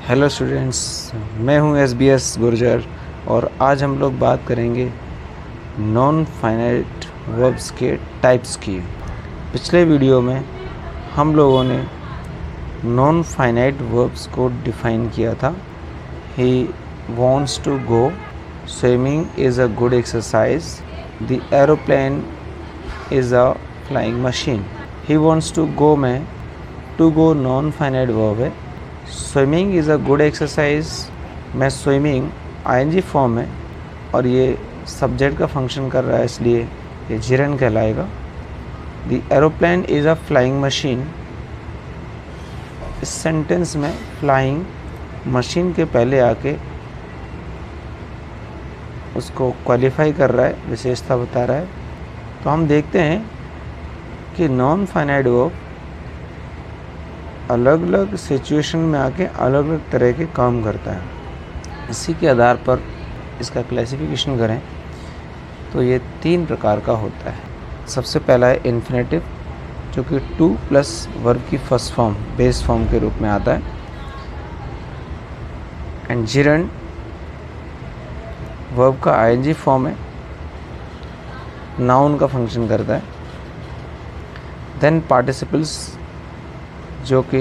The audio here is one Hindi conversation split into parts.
हेलो स्टूडेंट्स, मैं हूं SBS गुर्जर और आज हम लोग बात करेंगे नॉन फाइनाइट वर्ब्स के टाइप्स की। पिछले वीडियो में हम लोगों ने नॉन फाइनाइट वर्ब्स को डिफ़ाइन किया था। He wants to go, swimming is a good exercise, the aeroplane is a flying machine. He wants to go में to go non finite verb है। Swimming is a good exercise में स्विमिंग ING फॉर्म है और ये सब्जेक्ट का फंक्शन कर रहा है, इसलिए ये जिरन कहलाएगा। The aeroplane is a flying machine, इस सेंटेंस में फ्लाइंग मशीन के पहले आके उसको क्वालिफाई कर रहा है, विशेषता बता रहा है। तो हम देखते हैं कि नॉन फाइनाइट वर्ब अलग अलग सिचुएशन में आके अलग अलग तरह के काम करता है। इसी के आधार पर इसका क्लासिफिकेशन करें तो ये 3 प्रकार का होता है। सबसे पहला है इन्फिनेटिव, जो कि टू प्लस वर्ब की फर्स्ट फॉर्म, बेस फॉर्म के रूप में आता है। एंड जिरंड वर्ब का ING फॉर्म है, नाउन का फंक्शन करता है। देन पार्टिसिपल्स, जो कि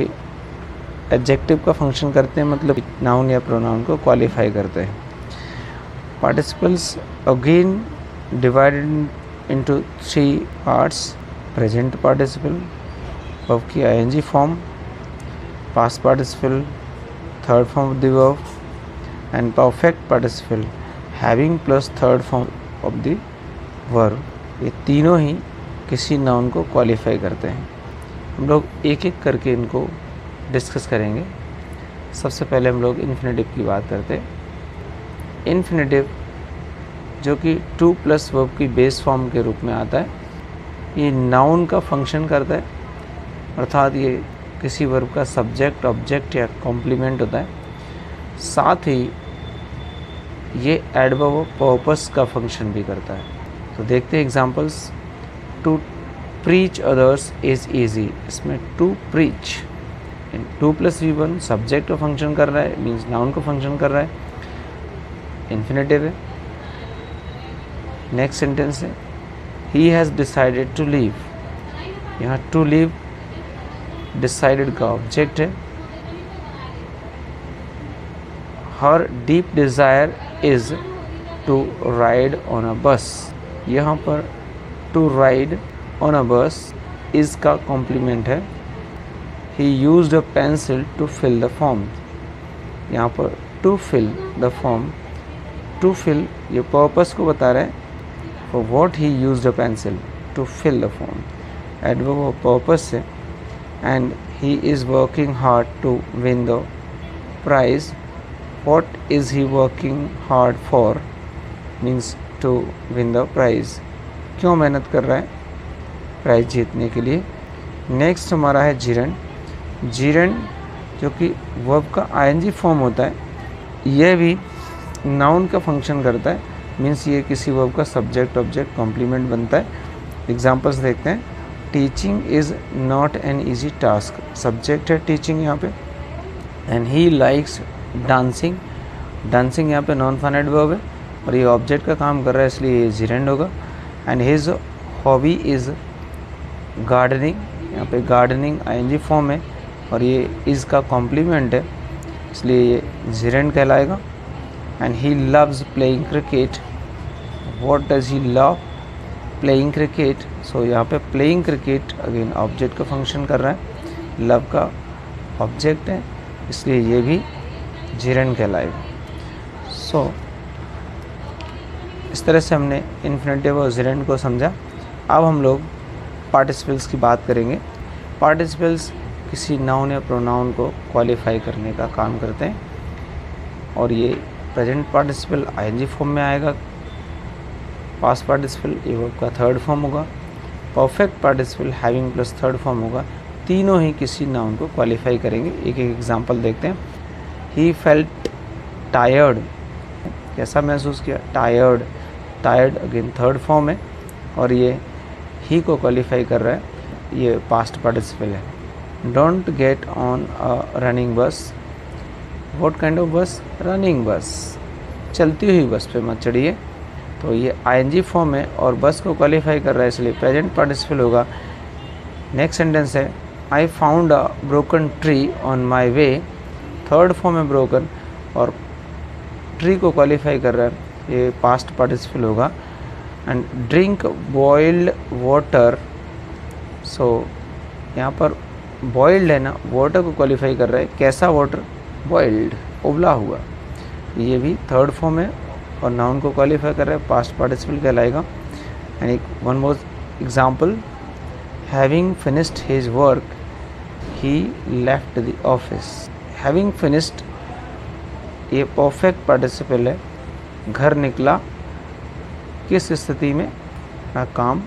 एडजेक्टिव का फंक्शन करते हैं, मतलब नाउन या प्रोनाउन को क्वालिफाई करते हैं। Participles again divided into 3 parts: present participle, verb की ING form, past participle, third form of the verb, and perfect participle having plus third form of the verb. ये तीनों ही किसी नाउन को क्वालिफाई करते हैं। हम लोग एक एक करके इनको डिस्कस करेंगे। सबसे पहले हम लोग इन्फिनेटिव की बात करते हैं। इन्फिनेटिव, जो कि टू प्लस वर्ब की बेस फॉर्म के रूप में आता है, ये नाउन का फंक्शन करता है, अर्थात ये किसी वर्ब का सब्जेक्ट, ऑब्जेक्ट या कॉम्प्लीमेंट होता है। साथ ही ये एडवर्ब ऑफ पर्पस का फंक्शन भी करता है। तो देखते हैं examples. To preach others is easy, इसमें टू प्रीच इन 2 + V1 सब्जेक्ट का फंक्शन कर रहा है, मीन्स नाउन का फंक्शन कर रहा है, इन्फिनेटिव है। नेक्स्ट सेंटेंस है he has decided to leave, यहाँ टू लीव डिसाइडेड का ऑब्जेक्ट है। Her deep desire is to ride on a bus, यहाँ पर टू राइड ऑन अ बस इज़ का कॉम्प्लीमेंट है। He used a pencil to fill the form, यहाँ पर to fill the form, to fill ये पर्पस को बता रहा है। For what he used a pencil to fill the form, adverb of purpose से। And he is working hard to win the prize, what is he working hard for, means to win the prize, क्यों मेहनत कर रहा है प्राइज जीतने के लिए। नेक्स्ट हमारा है जिरंड। जिरंड, जो कि वर्ब का ING फॉर्म होता है, यह भी नाउन का फंक्शन करता है, मीन्स ये किसी वर्ब का सब्जेक्ट, ऑब्जेक्ट, कॉम्प्लीमेंट बनता है। एग्जांपल्स देखते हैं। Teaching is not an easy task, subject है टीचिंग यहाँ पे। And he likes dancing, dancing यहाँ पे नॉन फाइनाइट वर्ब है और ये ऑब्जेक्ट का काम कर रहा है, इसलिए ये जिरंड होगा। And his hobby is gardening, यहाँ पे गार्डनिंग ING फॉर्म है और ये इज़ का कॉम्प्लीमेंट है, इसलिए ये जिरंड कहलाएगा। And he loves playing cricket, what does he love, playing cricket, so यहाँ पे प्लेइंग क्रिकेट अगेन ऑब्जेक्ट का फंक्शन कर रहा है, लव का ऑब्जेक्ट है, इसलिए ये भी जिरंड कहलाएगा। सो इस तरह से हमने इन्फिनेटिव और जिरंड को समझा। अब हम लोग पार्टिसिपल्स की बात करेंगे। पार्टिसिपल्स किसी नाउन या प्रोनाउन को क्वालिफाई करने का काम करते हैं और ये प्रेजेंट पार्टिसिपल ING फॉर्म में आएगा, पास्ट पार्टिसिपल ये वर्ब का थर्ड फॉर्म होगा, perfect participle having plus third form होगा। तीनों ही किसी नाउन को क्वालिफाई करेंगे। एक एक एग्जांपल देखते हैं। ही फेल्ट टायर्ड, कैसा महसूस किया, tired, tired again third form है और ये ही को क्वालिफाई कर रहा है, ये पास्ट पार्टिसिपल है। Don't get on a running बस, व्हाट काइंड ऑफ बस? रनिंग बस, चलती हुई बस पे मत चढ़िए। तो ये आईएनजी फॉर्म है और बस को क्वालिफाई कर रहा है, इसलिए प्रेजेंट पार्टिसिपल होगा। नेक्स्ट सेंटेंस है I found a broken tree on my way. Third form है ब्रोकन और ट्री को क्वालिफाई कर रहा है, ये पास्ट पार्टिसिपल होगा। एंड ड्रिंक बॉइल्ड वाटर, सो यहाँ पर बॉइल्ड है ना, वाटर को क्वालिफाई कर रहा है। कैसा वाटर? बॉइल्ड, उबला हुआ। ये भी थर्ड फॉर्म है और नाउन को क्वालिफाई कर रहा है, पास्ट पार्टिसिपल कहलाएगा। एंड एक one more example, having finished his work he left the office. Having finished ये परफेक्ट पार्टिसिपल है, घर निकला किस स्थिति में? अपना काम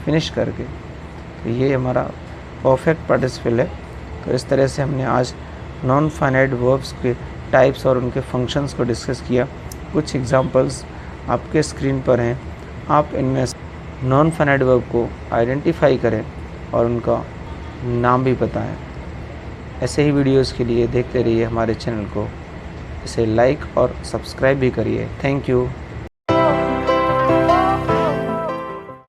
फिनिश करके। तो ये हमारा परफेक्ट पार्टिसिपल है। तो इस तरह से हमने आज नॉन फाइनाइट वर्ब्स के टाइप्स और उनके फंक्शंस को डिस्कस किया। कुछ एग्जांपल्स आपके स्क्रीन पर हैं, आप इनमें नॉन फाइनाइट वर्ब को आइडेंटिफाई करें और उनका नाम भी बताएं। ऐसे ही वीडियोस के लिए देखते रहिए हमारे चैनल को, इसे लाइक और सब्सक्राइब भी करिए। Thank you.